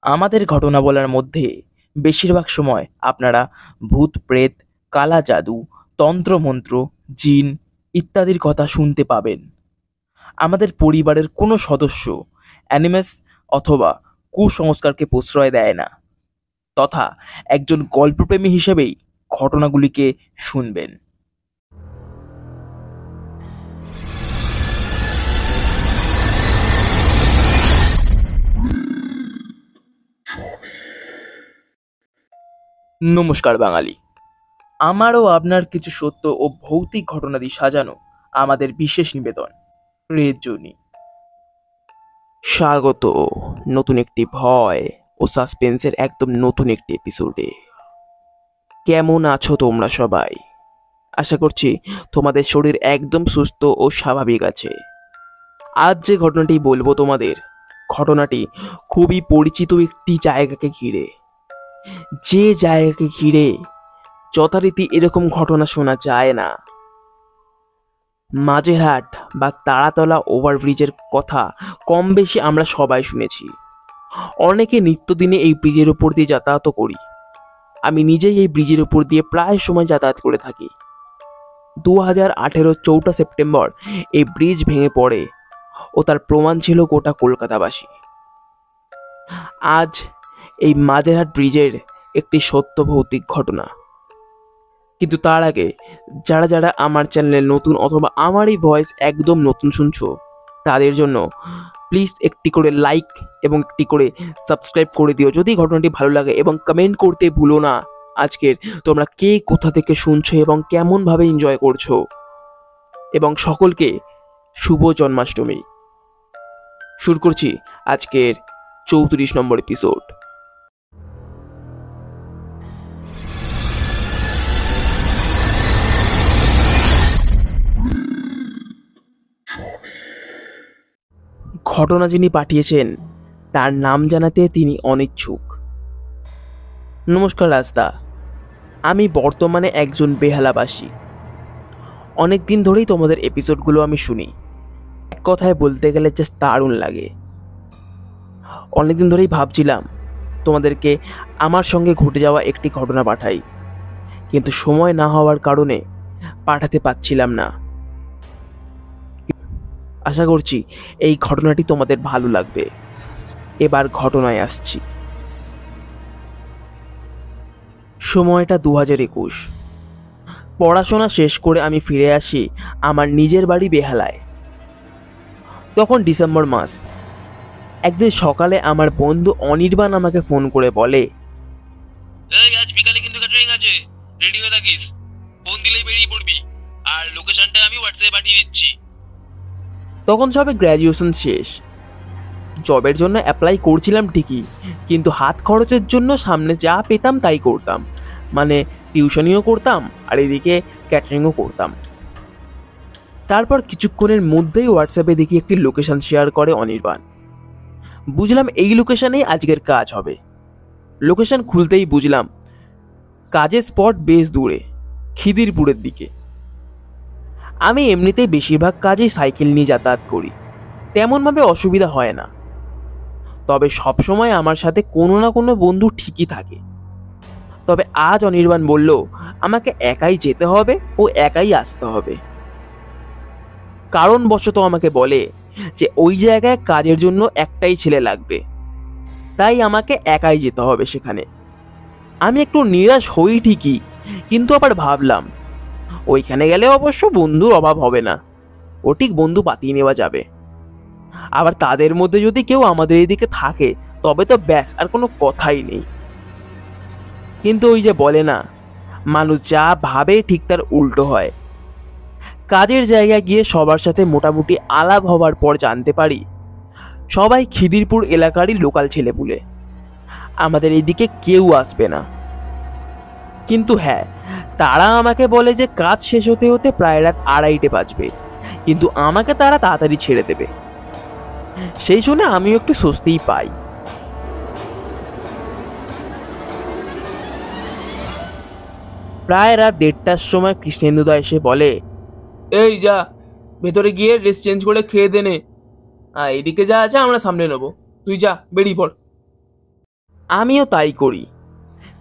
আমাদের ঘটনা বলার মধ্যে বেশিরভাগ সময় আপনারা ভূত প্রেত, কালা জাদু, তন্ত্রমন্ত্র, জিন ইত্যাদির কথা শুনতে পাবেন। আমাদের পরিবারের কোনো সদস্য অ্যানিমেস অথবা কুসংস্কারকে প্রশ্রয় দেয় না, তথা একজন গল্পপ্রেমী হিসেবেই ঘটনাগুলিকে শুনবেন। নমস্কার বাঙালি, আমারও আপনার কিছু সত্য ও ভৌতিক ঘটনা দিয়ে সাজানো আমাদের বিশেষ নিবেদন রেড জোনি। স্বাগত নতুন একটি ভয় ও সাসপেন্সের একদম নতুন একটি এপিসোডে। কেমন আছো তোমরা সবাই? আশা করছি তোমাদের শরীর একদম সুস্থ ও স্বাভাবিক আছে। আজ যে ঘটনাটি বলবো তোমাদের, ঘটনাটি খুবই পরিচিত একটি জায়গাকে ঘিরে, যে জায়গাকে ঘিরে যথারীতি এরকম ঘটনা শোনা যায় না। মাঝেরহাট বা তারাতলা ওভারব্রিজের কথা কম বেশি আমরা সবাই শুনেছি। অনেকে নিত্যদিনে এই ব্রিজের উপর দিয়ে যাতায়াত করি। আমি নিজেই এই ব্রিজের উপর দিয়ে প্রায় সময় যাতায়াত করে থাকি। 2018 4 সেপ্টেম্বর এই ব্রিজ ভেঙে পড়ে ও তার প্রমাণ ছিল গোটা কলকাতাবাসী। আজ এই মাঝেরহাট ব্রিজের একটি সত্য ভৌতিক ঘটনা। কিন্তু তার আগে যারা যারা আমার চ্যানেলে নতুন অথবা আমার এই ভয়েস একদম নতুন শুনছো, তাদের জন্য প্লিজ একটি করে লাইক এবং একটি করে সাবস্ক্রাইব করে দিও যদি ঘটনাটি ভালো লাগে, এবং কমেন্ট করতে ভুলো না আজকের তোমরা কে কোথা থেকে শুনছো এবং কেমনভাবে এনজয় করছো। এবং সকলকে শুভ জন্মাষ্টমী। শুরু করছি আজকের 34 নম্বর এপিসোড। ঘটনা যিনি পাঠিয়েছেন তার নাম জানাতে তিনি অনিচ্ছুক। নমস্কার রাজদা, আমি বর্তমানে একজন বেহালাবাসী। অনেক দিন ধরেই তোমাদের এপিসোডগুলো আমি শুনি। এক কথায় বলতে গেলে জাস্ট দারুণ লাগে। অনেকদিন ধরেই ভাবছিলাম তোমাদেরকে আমার সঙ্গে ঘটে যাওয়া একটি ঘটনা পাঠাই, কিন্তু সময় না হওয়ার কারণে পাঠাতে পারছিলাম না। আশা করছি এই ঘটনাটি তোমাদের ভালো লাগবে। এবার ঘটনায় আসছি। সময়টা 2021। পড়াশোনা শেষ করে আমি ফিরে আসি আমার নিজের বাড়ি বেহালায়। তখন ডিসেম্বর মাস। একদিন সকালে আমার বন্ধু অনির্বাণ আমাকে ফোন করে বলে, আজ বিকালে কিন্তু ক্যাটারিং আছে, রেডি হয়ে থাকিস, ফোন দিলেই বেরিয়ে পড়বি, আর লোকেশনটা আমি হোয়াটসঅ্যাপে পাঠিয়ে দিচ্ছি। তখন সবে গ্র্যাজুয়েশন শেষ। জবের জন্য অ্যাপ্লাই করছিলাম ঠিকই, কিন্তু হাত খরচের জন্য সামনে যা পেতাম তাই করতাম। মানে টিউশনিও করতাম আর এদিকে ক্যাটারিংও করতাম। তারপর কিছুক্ষণের মধ্যেই হোয়াটসঅ্যাপে দেখি একটি লোকেশন শেয়ার করে অনির্বাণ। বুঝলাম এই লোকেশনেই আজকের কাজ হবে। লোকেশন খুলতেই বুঝলাম কাজের স্পট বেশ দূরে, খিদিরপুরের দিকে। আমি এমনিতেই বেশিরভাগ কাজেই সাইকেল নিয়ে যাতায়াত করি, তেমনভাবে অসুবিধা হয় না। তবে সবসময় আমার সাথে কোনো না কোনো বন্ধু ঠিকই থাকে। তবে আজ অনির্বাণ বলল আমাকে একাই যেতে হবে ও একাই আসতে হবে। কারণবশত আমাকে বলে যে ওই জায়গায় কাজের জন্য একটাই ছেলে লাগবে, তাই আমাকে একাই যেতে হবে সেখানে। আমি একটু নিরাশ হই ঠিকই, কিন্তু আবার ভাবলাম ওইখানে গেলে অবশ্য বন্ধুর অভাব হবে না, ও ঠিক বন্ধু পাতিয়ে নেওয়া যাবে। আবার তাদের মধ্যে যদি কেউ আমাদের এদিকে থাকে তবে তো ব্যাস, আর কোনো কথাই নেই। কিন্তু ওই যে বলে না, মানুষ যা ভাবে ঠিক তার উল্টো হয়। কাজের জায়গায় গিয়ে সবার সাথে মোটামুটি আলাপ হওয়ার পর জানতে পারি সবাই খিদিরপুর এলাকারই লোকাল ছেলেপুলে, আমাদের এদিকে কেউ আসবে না। কিন্তু হ্যাঁ, তারা আমাকে বলে যে কাজ শেষ হতে হতে প্রায় রাত 2:30 বাজবে, কিন্তু আমাকে তারা তাড়াতাড়ি ছেড়ে দেবে। সেই শুনে আমিও একটু স্বস্তিই পাই। প্রায় রাত 1:30টার সময় কৃষ্ণেন্দুদা এসে বলে, এই যা ভেতরে গিয়ে ড্রেস চেঞ্জ করে খেয়ে দে নে, এদিকে যা আছে আমরা সামনে নেবো, তুই যা বেরিয়ে পড়। আমিও তাই করি।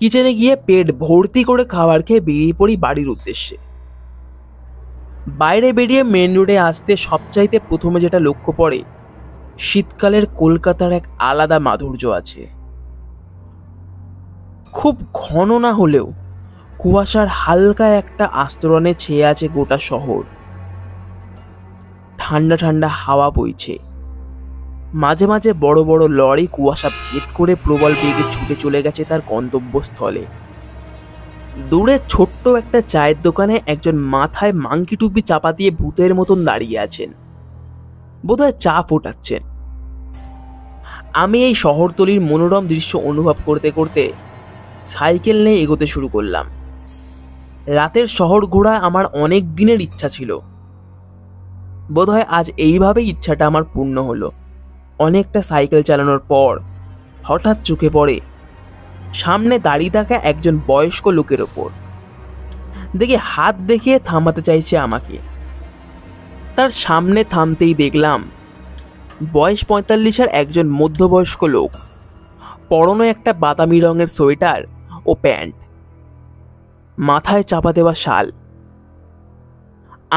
কিচেনে গিয়ে পেট ভর্তি করে খাবার খেয়ে বেরিয়ে পড়ি বাড়ির উদ্দেশ্যে। বাইরে বেরিয়ে মেন রোডে আসতে সবচাইতে প্রথমে যেটা লক্ষ্য পড়ে, শীতকালের কলকাতার এক আলাদা মাধুর্য আছে। খুব ঘন না হলেও কুয়াশার হালকা একটা আস্তরণে ছেয়ে আছে গোটা শহর। ঠান্ডা ঠান্ডা হাওয়া বইছে, মাঝে মাঝে বড় বড় লরি কুয়াশা ভেদ করে প্রবল বেগে ছুটে চলে গেছে তার গন্তব্যস্থলে। দূরে ছোট্ট একটা চায়ের দোকানে একজন মাথায় মাংকি টুপি চাপা দিয়ে ভূতের মতন দাঁড়িয়ে আছেন, বোধহয় চা ফোটাচ্ছেন। আমি এই শহরতলির মনোরম দৃশ্য অনুভব করতে করতে সাইকেল নিয়ে এগোতে শুরু করলাম। রাতের শহর ঘোরা আমার অনেক দিনের ইচ্ছা ছিল, বোধহয় আজ এইভাবেই ইচ্ছাটা আমার পূর্ণ হলো। অনেকটা সাইকেল চালানোর পর হঠাৎ চোখে পড়ে সামনে দাঁড়িয়ে থাকা একজন বয়স্ক লোকের ওপর। দেখে হাত দেখিয়ে থামাতে চাইছে আমাকে। তার সামনে থামতেই দেখলাম বয়স ৪৫-এর একজন মধ্যবয়স্ক লোক, পরনে একটা বাদামি রঙের সোয়েটার ও প্যান্ট, মাথায় চাপা দেওয়া শাল।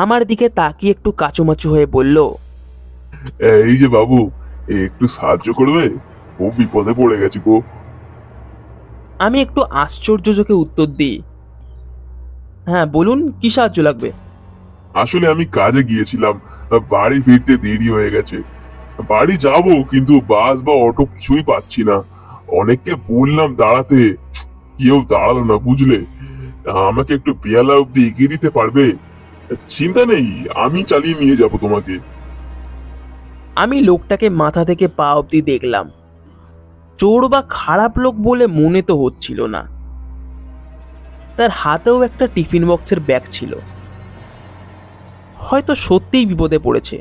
আমার দিকে তাকিয়ে একটু কাচুমাচু হয়ে বলল, এই যে বাবু, একটু সাহায্য করবে? ও বিপদে পড়ে গেছি গো। আমি একটু আশ্চর্য চোখে উত্তর দিই, হ্যাঁ বলুন, কি সাহায্য লাগবে? আসলে আমি কাজে গিয়েছিলাম, বাড়ি ফিরতে দেরি হয়ে গেছে। বাড়ি যাব কিন্তু বাস বা অটো কিছুই পাচ্ছি না। অনেককে বললাম দাঁড়াতে, কেউ দাঁড়ালো না বুঝলে। আমাকে একটু বেয়ালা অব্দি এগিয়ে দিতে পারবে? চিন্তা নেই, আমি চালিয়ে নিয়ে যাব তোমাকে। আমি লোকটাকে মাথা থেকে পা অব্দি দেখলাম। চোর বা খারাপ লোক বলে মনে তো হচ্ছিল না। তার হাতেও একটা টিফিন বক্সের ব্যাগ ছিল, হয়তো সত্যিই বিপদে পড়েছে।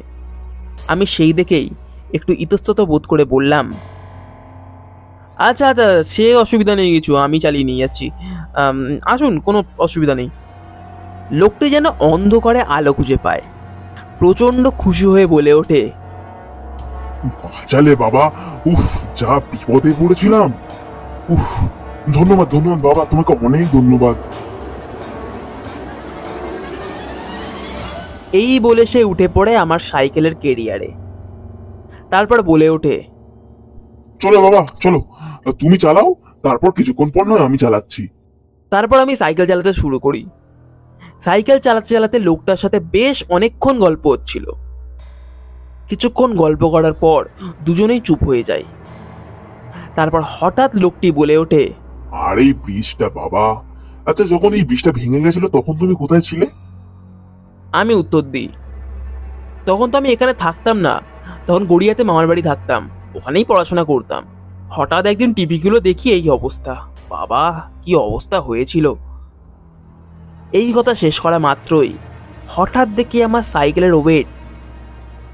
আমি সেই দেখেই একটু ইতস্তত বোধ করে বললাম, আচ্ছা আচ্ছা, সে অসুবিধা নেই কিছু, আমি চালিয়ে নিয়ে যাচ্ছি, আসুন, কোনো অসুবিধা নেই। লোকটি যেন অন্ধকারে আলো খুঁজে পায়, প্রচন্ড খুশি হয়ে বলে ওঠে, বাঁচালে বাবা, উফ যা বিপদে পড়েছিলাম। উফ, ধন্যবাদ ধন্যবাদ বাবা, তোমাকে অনেক ধন্যবাদ। এই বলে সে উঠে পড়ে আমার সাইকেলের কেরিয়ারে। তারপর বলে ওঠে, চলো বাবা চলো, তুমি চালাও, তারপর কিছুক্ষণ পর নয় আমি চালাচ্ছি। তারপর আমি সাইকেল চালাতে শুরু করি। সাইকেল চালাতে চালাতে লোকটার সাথে বেশ অনেকক্ষণ গল্প হচ্ছিল। কিছুক্ষণ গল্প করার পর দুজনেই চুপ হয়ে যায়। তারপর হঠাৎ লোকটি বলে ওঠে, আর এই ব্রিজটা বাবা, আচ্ছা যখন এই ব্রিজটা ভেঙে গেছিল তখন তুমি কোথায় ছিলে? আমি উত্তর দিই, তখন তো আমি এখানে থাকতাম না, তখন গড়িয়াতে মামার বাড়ি থাকতাম, ওখানেই পড়াশোনা করতাম। হঠাৎ একদিন টিভিগুলো দেখি এই অবস্থা। বাবা, কি অবস্থা হয়েছিল! এই কথা শেষ করা মাত্রই হঠাৎ দেখি আমার সাইকেলের ওয়েট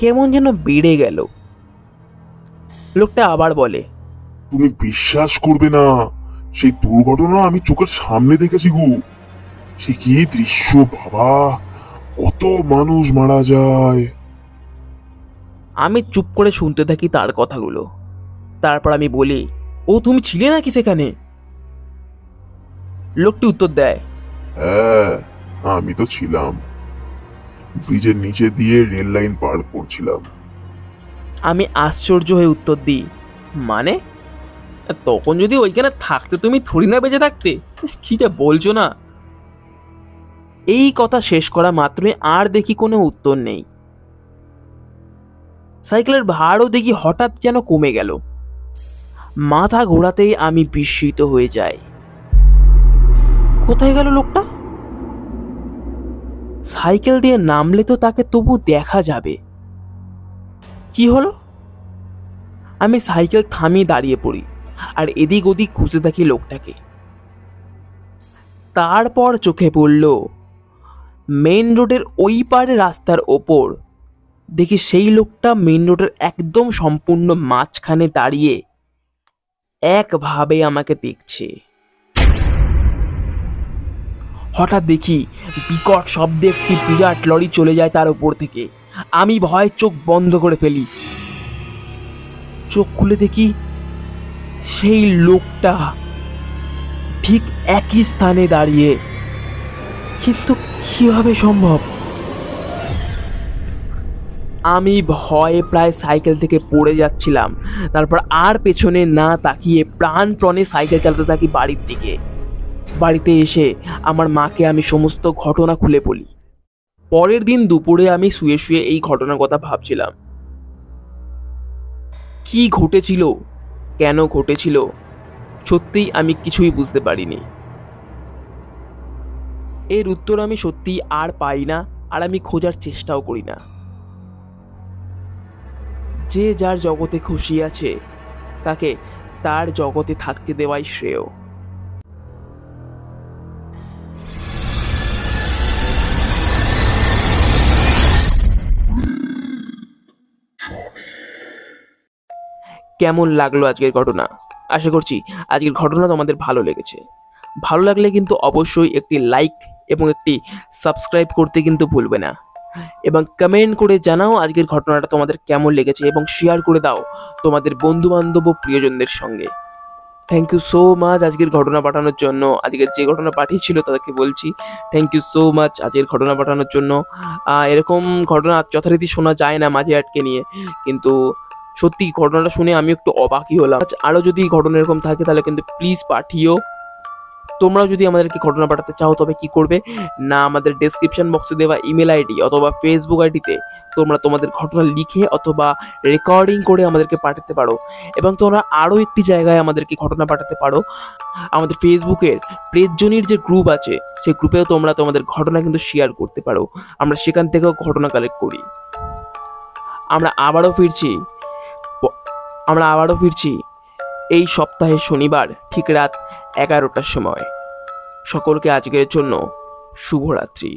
কেমন যেন বেড়ে গেল। লোকটা আবার বলে, তুমি বিশ্বাস করবে না, সেই দুর্ঘটনা আমি চোখের সামনে দেখেছি গো। সে কি দৃশ্য বাবা, কত মানুষ মারা যায়। আমি চুপ করে শুনতে থাকি তার কথাগুলো। তারপর আমি বলি, ও তুমি ছিলে নাকি সেখানে? লোকটি উত্তর দেয়, হ্যাঁ আমি তো ছিলাম, ব্রিজের নিচে দিয়ে রেল লাইন পার করছিলাম। আমি আশ্চর্য হয়ে উত্তর দিই, মানে তখন যদি ওইখানে থাকতে তুমি থোড়ি না বেঁচে থাকতে? কি যা বলছো না! এই কথা শেষ করা মাত্রই আর দেখি কোনো উত্তর নেই। সাইকেলের ভারও দেখি হঠাৎ যেন কমে গেল। মাথা ঘোরাতেই আমি বিস্মিত হয়ে যাই। কোথায় গেল লোকটা? সাইকেল দিয়ে নামলে তো তাকে তবু দেখা যাবে। কি হলো? আমি সাইকেল থামিয়ে দাঁড়িয়ে পড়ি আর এদিক ওদিক খুঁজে থাকি লোকটাকে। তারপর চোখে পড়ল মেইন রোডের ওই পারে রাস্তার ওপর। দেখি সেই লোকটা মেইন রোডের একদম সম্পূর্ণ মাঝখানে দাঁড়িয়ে একভাবে আমাকে দেখছে। হঠাৎ দেখি বিকট শব্দে একটি বিরাট লরি চলে যায় তার উপর থেকে। আমি ভয়ে চোখ বন্ধ করে ফেলি। চোখ খুলে দেখি সেই লোকটা ঠিক একই স্থানে দাঁড়িয়ে। কিন্তু কিভাবে সম্ভব? আমি ভয়ে প্রায় সাইকেল থেকে পড়ে যাচ্ছিলাম। তারপর আর পেছনে না তাকিয়ে প্রাণপণে সাইকেল চালাতে থাকি বাড়ির দিকে। বাড়িতে এসে আমার মাকে আমি সমস্ত ঘটনা খুলে বলি। পরের দিন দুপুরে আমি শুয়ে শুয়ে এই ঘটনার কথা ভাবছিলাম। কি ঘটেছিল, কেন ঘটেছিল, সত্যিই আমি কিছুই বুঝতে পারিনি। এর উত্তর আমি সত্যিই আর পাই না, আর আমি খোঁজার চেষ্টাও করি না। যে যার জগতে খুশি আছে তাকে তার জগতে থাকতে দেওয়াই শ্রেয়। কেমন লাগলো আজকের ঘটনা? আশা করছি আজকের ঘটনা তোমাদের ভালো লেগেছে। ভালো লাগলে কিন্তু অবশ্যই একটি লাইক এবং একটি সাবস্ক্রাইব করতে কিন্তু ভুলবে না, এবং কমেন্ট করে জানাও আজকের ঘটনাটা তোমাদের কেমন লেগেছে, এবং শেয়ার করে দাও তোমাদের বন্ধু বান্ধব ও প্রিয়জনদের সঙ্গে। থ্যাংক ইউ সো মাচ আজকের ঘটনা পাঠানোর জন্য। আজকের যে ঘটনা পাঠিয়েছিল তাদেরকে বলছি থ্যাংক ইউ সো মাচ আজকের ঘটনা পাঠানোর জন্য। এরকম ঘটনা যথারীতি শোনা যায় না মাঝে আটকে নিয়ে, কিন্তু সত্যি ঘটনাটা শুনে আমি একটু অবাকই হলাম। আরও যদি ঘটনা এরকম থাকে তাহলে কিন্তু প্লিজ পাঠিও। তোমরাও যদি আমাদেরকে ঘটনা পাঠাতে চাও তবে কি করবে না, আমাদের ডেসক্রিপশন বক্সে দেওয়া ইমেল আইডি অথবা ফেসবুক আইডিতে তোমরা তোমাদের ঘটনা লিখে অথবা রেকর্ডিং করে আমাদেরকে পাঠাতে পারো। এবং তোমরা আরও একটি জায়গায় আমাদেরকে ঘটনা পাঠাতে পারো, আমাদের ফেসবুকের প্রেজজনির যে গ্রুপ আছে সেই গ্রুপেও তোমরা তোমাদের ঘটনা কিন্তু শেয়ার করতে পারো। আমরা সেখান থেকেও ঘটনা কালেক্ট করি। আমরা আবারও ফিরছি এই সপ্তাহের শনিবার ঠিক রাত 11টার সময়। সকলকে আজকের জন্য শুভরাত্রি।